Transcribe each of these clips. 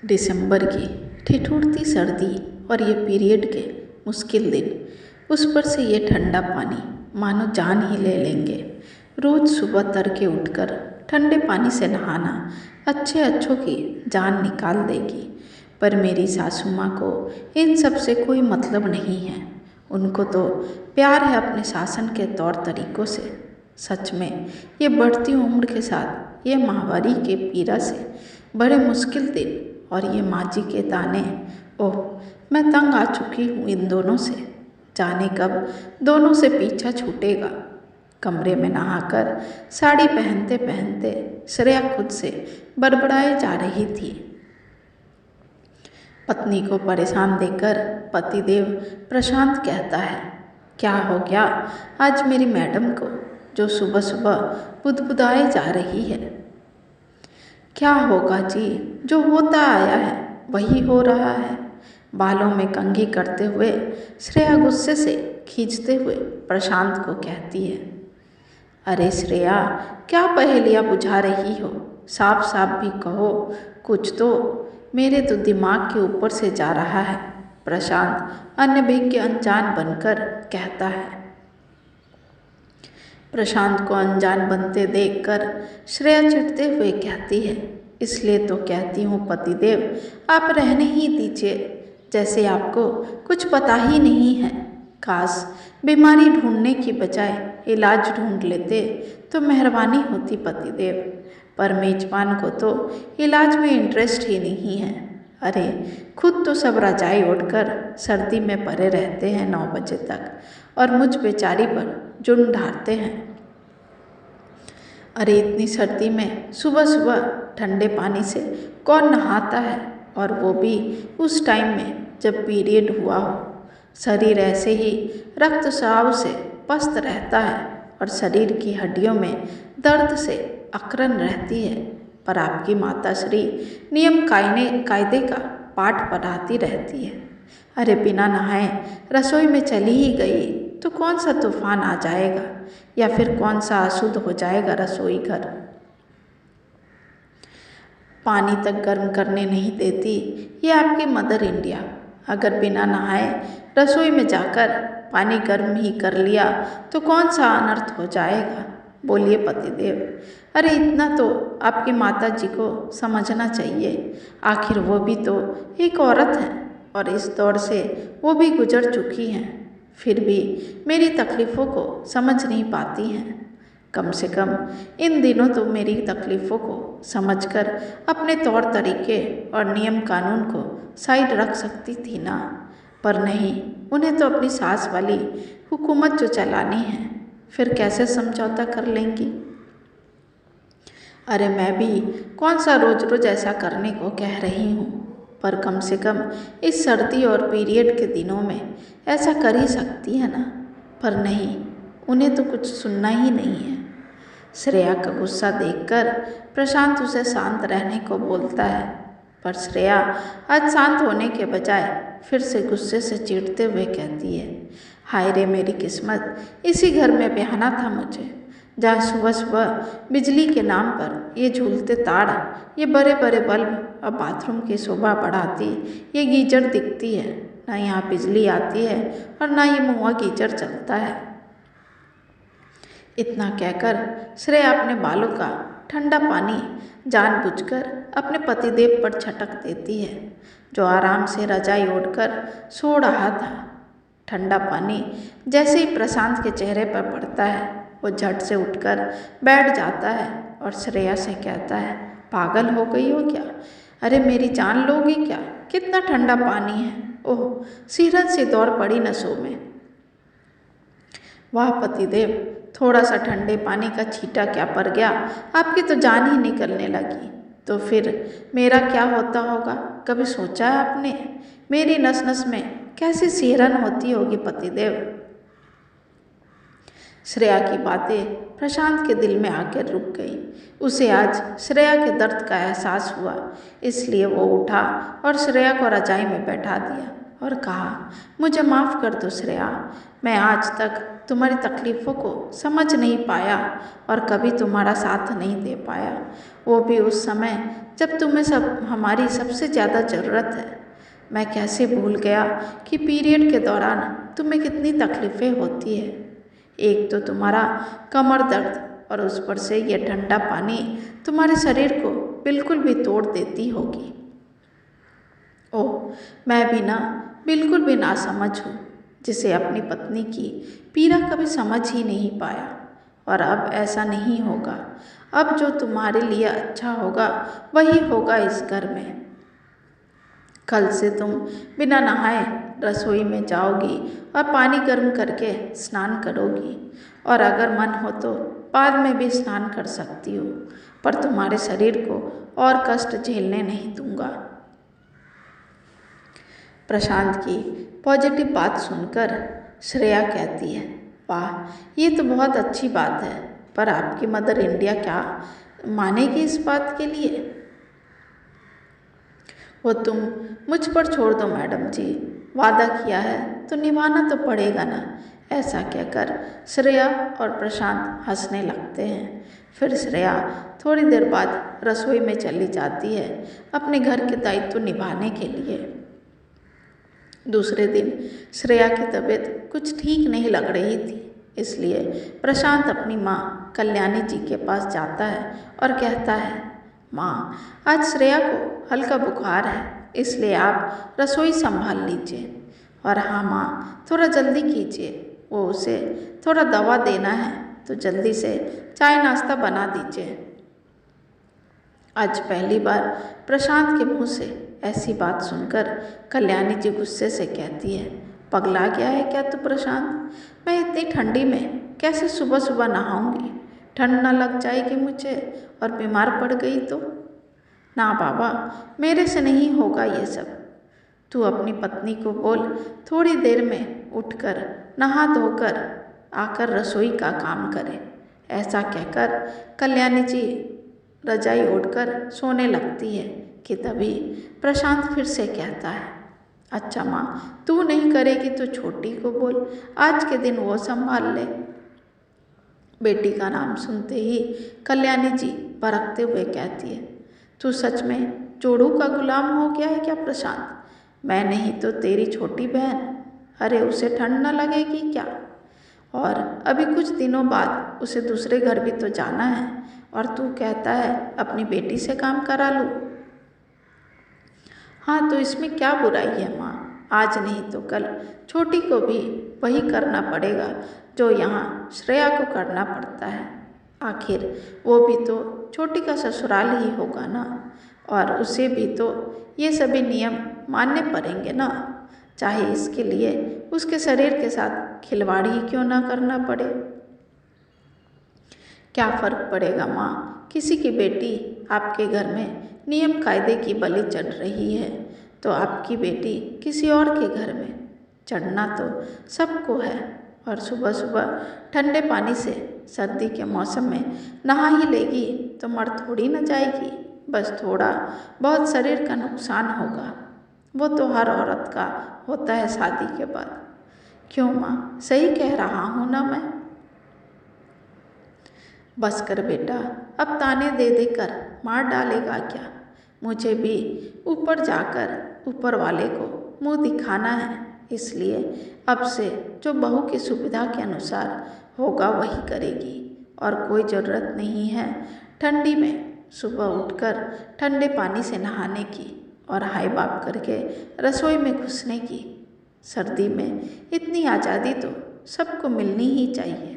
दिसंबर की ठिठुरती सर्दी और ये पीरियड के मुश्किल दिन, उस पर से ये ठंडा पानी मानो जान ही ले लेंगे। रोज़ सुबह तड़के उठकर ठंडे पानी से नहाना अच्छे अच्छों की जान निकाल देगी। पर मेरी सासू माँ को इन सब से कोई मतलब नहीं है। उनको तो प्यार है अपने शासन के तौर तरीकों से। सच में ये बढ़ती उम्र के साथ ये माहवारी के पीड़ा से बड़े मुश्किल दिन और ये माजी के ताने, ओह मैं तंग आ चुकी हूँ इन दोनों से। जाने कब दोनों से पीछा छूटेगा। कमरे में नहाकर साड़ी पहनते पहनते श्रेया खुद से बड़बड़ाए जा रही थी। पत्नी को परेशान देखकर पतिदेव प्रशांत कहता है, क्या हो गया आज मेरी मैडम को जो सुबह सुबह बुदबुदाए जा रही है। क्या होगा जी, जो होता आया है वही हो रहा है। बालों में कंघी करते हुए श्रेया गुस्से से खींचते हुए प्रशांत को कहती है, अरे श्रेया, क्या पहेलियाँ बुझा रही हो, साफ साफ भी कहो कुछ तो। मेरे तो दिमाग के ऊपर से जा रहा है। प्रशांत अनभिज्ञ अनजान बनकर कहता है। प्रशांत को अनजान बनते देखकर श्रेया चिढ़ते हुए कहती है, इसलिए तो कहती हूँ पतिदेव, आप रहने ही दीजिए, जैसे आपको कुछ पता ही नहीं है। काश बीमारी ढूंढने की बजाय इलाज ढूंढ लेते तो मेहरबानी होती पतिदेव, पर मेजबान को तो इलाज में इंटरेस्ट ही नहीं है। अरे खुद तो सब रजाई ओढ़कर सर्दी में पड़े रहते हैं 9 बजे तक और मुझ बेचारी पर जुर्म ढाते हैं। अरे इतनी सर्दी में सुबह सुबह ठंडे पानी से कौन नहाता है, और वो भी उस टाइम में जब पीरियड हुआ हो। शरीर ऐसे ही रक्तस्राव से पस्त रहता है और शरीर की हड्डियों में दर्द से अकरन रहती है। पर आपकी माताश्री नियम कायदे का पाठ पढ़ाती रहती है। अरे बिना नहाए रसोई में चली ही गई तो कौन सा तूफान आ जाएगा, या फिर कौन सा अशुद्ध हो जाएगा रसोई घर। पानी तक गर्म करने नहीं देती ये आपकी मदर इंडिया। अगर बिना नहाए रसोई में जाकर पानी गर्म ही कर लिया तो कौन सा अनर्थ हो जाएगा। बोलिए पतिदेव। अरे इतना तो आपकी माता जी को समझना चाहिए, आखिर वो भी तो एक औरत है और इस दौर से वो भी गुजर चुकी हैं, फिर भी मेरी तकलीफ़ों को समझ नहीं पाती हैं। कम से कम इन दिनों तो मेरी तकलीफ़ों को समझकर अपने तौर तरीके और नियम कानून को साइड रख सकती थी ना। पर नहीं, उन्हें तो अपनी सास वाली हुकूमत जो चलानी है, फिर कैसे समझौता कर लेंगी। अरे मैं भी कौन सा रोज रोज ऐसा करने को कह रही हूँ, पर कम से कम इस सर्दी और पीरियड के दिनों में ऐसा कर ही सकती है ना। पर नहीं, उन्हें तो कुछ सुनना ही नहीं है। श्रेया का गुस्सा देखकर प्रशांत उसे शांत रहने को बोलता है, पर श्रेया आज शांत होने के बजाय फिर से गुस्से से चिढ़ते हुए कहती है, हाय रे मेरी किस्मत, इसी घर में ब्याहना था मुझे, जहाँ सुबह सुबह बिजली के नाम पर ये झूलते तार, ये बड़े बड़े बल्ब और बाथरूम की शोभा बढ़ाती ये गीजर दिखती है। ना यहाँ बिजली आती है और ना ये मुआ गीजर चलता है। इतना कहकर श्रेया अपने बालों का ठंडा पानी जानबूझकर अपने पतिदेव पर छटक देती है, जो आराम से रजाई ओढ़कर सो रहा था। ठंडा पानी जैसे ही प्रशांत के चेहरे पर पड़ता है, वो झट से उठकर बैठ जाता है और श्रेया से कहता है, पागल हो गई हो क्या? अरे मेरी जान लोगी क्या? कितना ठंडा पानी है, ओह सिरन सी दौड़ पड़ी नसों में। वाह पतिदेव, थोड़ा सा ठंडे पानी का छींटा क्या पड़ गया, आपकी तो जान ही निकलने लगी। तो फिर मेरा क्या होता होगा, कभी सोचा है आपने? मेरी नस नस में कैसी सिहरन होती होगी पतिदेव। श्रेया की बातें प्रशांत के दिल में आकर रुक गई। उसे आज श्रेया के दर्द का एहसास हुआ, इसलिए वो उठा और श्रेया को रजाई में बैठा दिया और कहा, मुझे माफ़ कर दो श्रेया, मैं आज तक तुम्हारी तकलीफ़ों को समझ नहीं पाया और कभी तुम्हारा साथ नहीं दे पाया, वो भी उस समय जब तुम्हें हमारी सबसे ज़्यादा ज़रूरत है। मैं कैसे भूल गया कि पीरियड के दौरान तुम्हें कितनी तकलीफ़ें होती है। एक तो तुम्हारा कमर दर्द और उस पर से ये ठंडा पानी तुम्हारे शरीर को बिल्कुल भी तोड़ देती होगी। ओह, मैं भी ना बिल्कुल भी नासमझ हूँ, जिसे अपनी पत्नी की पीड़ा कभी समझ ही नहीं पाया। और अब ऐसा नहीं होगा। अब जो तुम्हारे लिए अच्छा होगा वही होगा इस घर में। कल से तुम बिना नहाए रसोई में जाओगी और पानी गर्म करके स्नान करोगी, और अगर मन हो तो बाद में भी स्नान कर सकती हो, पर तुम्हारे शरीर को और कष्ट झेलने नहीं दूंगा। प्रशांत की पॉजिटिव बात सुनकर श्रेया कहती है, वाह, ये तो बहुत अच्छी बात है, पर आपकी मदर इंडिया क्या मानेगी इस बात के लिए? वो तुम मुझ पर छोड़ दो मैडम जी, वादा किया है तो निभाना तो पड़ेगा ना। ऐसा कहकर श्रेया और प्रशांत हंसने लगते हैं। फिर श्रेया थोड़ी देर बाद रसोई में चली जाती है अपने घर के दायित्व निभाने के लिए। दूसरे दिन श्रेया की तबीयत कुछ ठीक नहीं लग रही थी, इसलिए प्रशांत अपनी माँ कल्याणी जी के पास जाता है और कहता है, माँ, आज श्रेया को हल्का बुखार है, इसलिए आप रसोई संभाल लीजिए। और हाँ माँ, थोड़ा जल्दी कीजिए, वो उसे थोड़ा दवा देना है, तो जल्दी से चाय नाश्ता बना दीजिए। आज पहली बार प्रशांत के मुंह से ऐसी बात सुनकर कल्याणी जी गुस्से से कहती है, पगला गया है क्या तू प्रशांत? मैं इतनी ठंडी में कैसे सुबह सुबह नहाऊंगी? ठंड ना लग जाएगी मुझे और बीमार पड़ गई तो? ना बाबा, मेरे से नहीं होगा ये सब। तू अपनी पत्नी को बोल थोड़ी देर में उठकर नहा धोकर आकर रसोई का काम करे। ऐसा कहकर कल्याणी जी रजाई ओढ़कर सोने लगती है कि तभी प्रशांत फिर से कहता है, अच्छा माँ, तू नहीं करेगी तो छोटी को बोल, आज के दिन वो संभाल ले। बेटी का नाम सुनते ही कल्याणी जी बरकते हुए कहती है, तू सच में जोड़ू का गुलाम हो गया है क्या प्रशांत? मैं नहीं तो तेरी छोटी बहन, अरे उसे ठंड न लगेगी क्या? और अभी कुछ दिनों बाद उसे दूसरे घर भी तो जाना है, और तू कहता है अपनी बेटी से काम करा लूँ। हाँ, तो इसमें क्या बुराई है माँ? आज नहीं तो कल छोटी को भी वही करना पड़ेगा जो यहाँ श्रेया को करना पड़ता है। आखिर वो भी तो छोटी का ससुराल ही होगा ना, और उसे भी तो ये सभी नियम मानने पड़ेंगे ना, चाहे इसके लिए उसके शरीर के साथ खिलवाड़ ही क्यों ना करना पड़े। क्या फ़र्क पड़ेगा माँ, किसी की बेटी आपके घर में नियम कायदे की बलि चढ़ रही है तो आपकी बेटी किसी और के घर में चढ़ना तो सबको है। और सुबह सुबह ठंडे पानी से सर्दी के मौसम में नहा ही लेगी तो मर थोड़ी न जाएगी, बस थोड़ा बहुत शरीर का नुकसान होगा, वो तो हर औरत का होता है शादी के बाद। क्यों माँ, सही कह रहा हूँ ना मैं? बस कर बेटा, अब ताने दे देकर मार डालेगा क्या? मुझे भी ऊपर जाकर ऊपर वाले को मुंह दिखाना है, इसलिए अब से जो बहू की सुविधा के अनुसार होगा वही करेगी। और कोई ज़रूरत नहीं है ठंडी में सुबह उठकर ठंडे पानी से नहाने की और हाय बाप करके रसोई में घुसने की। सर्दी में इतनी आज़ादी तो सबको मिलनी ही चाहिए।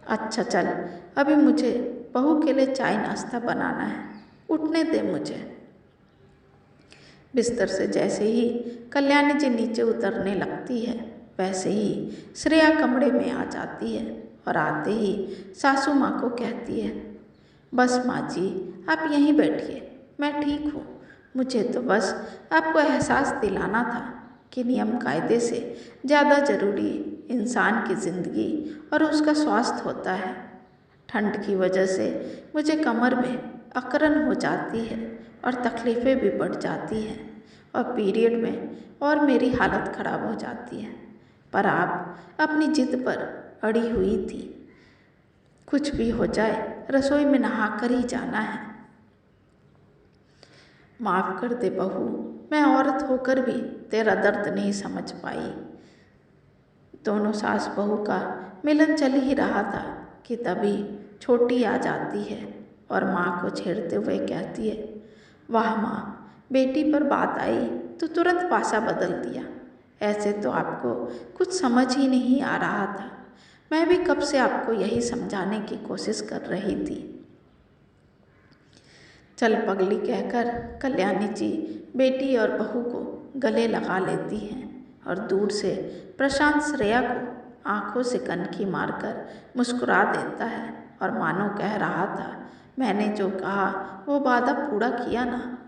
अच्छा चल, अभी मुझे बहू के लिए चाय नाश्ता बनाना है, उठने दे मुझे। बिस्तर से जैसे ही कल्याणी जी नीचे उतरने लगती है, वैसे ही श्रेया कमरे में आ जाती है और आते ही सासू माँ को कहती है, बस माँ जी, आप यहीं बैठिए, मैं ठीक हूँ। मुझे तो बस आपको एहसास दिलाना था कि नियम कायदे से ज़्यादा ज़रूरी इंसान की ज़िंदगी और उसका स्वास्थ्य होता है। ठंड की वजह से मुझे कमर में अकड़न हो जाती है और तकलीफ़ें भी बढ़ जाती हैं, और पीरियड में और मेरी हालत ख़राब हो जाती है। पर आप अपनी ज़िद पर अड़ी हुई थी। कुछ भी हो जाए, रसोई में नहाकर ही जाना है। माफ़ कर दे बहू, मैं औरत होकर भी तेरा दर्द नहीं समझ पाई। दोनों सास बहू का मिलन चल ही रहा था कि तभी छोटी आ जाती है और माँ को छेड़ते हुए कहती है, वाह माँ, बेटी पर बात आई तो तुरंत पासा बदल दिया। ऐसे तो आपको कुछ समझ ही नहीं आ रहा था। मैं भी कब से आपको यही समझाने की कोशिश कर रही थी। चल पगली कहकर कल्याणी जी बेटी और बहू को गले लगा लेती हैं और दूर से प्रशांत श्रेया को आंखों से कनखी मारकर मुस्कुरा देता है और मानो कह रहा था, मैंने जो कहा वो वादा पूरा किया ना।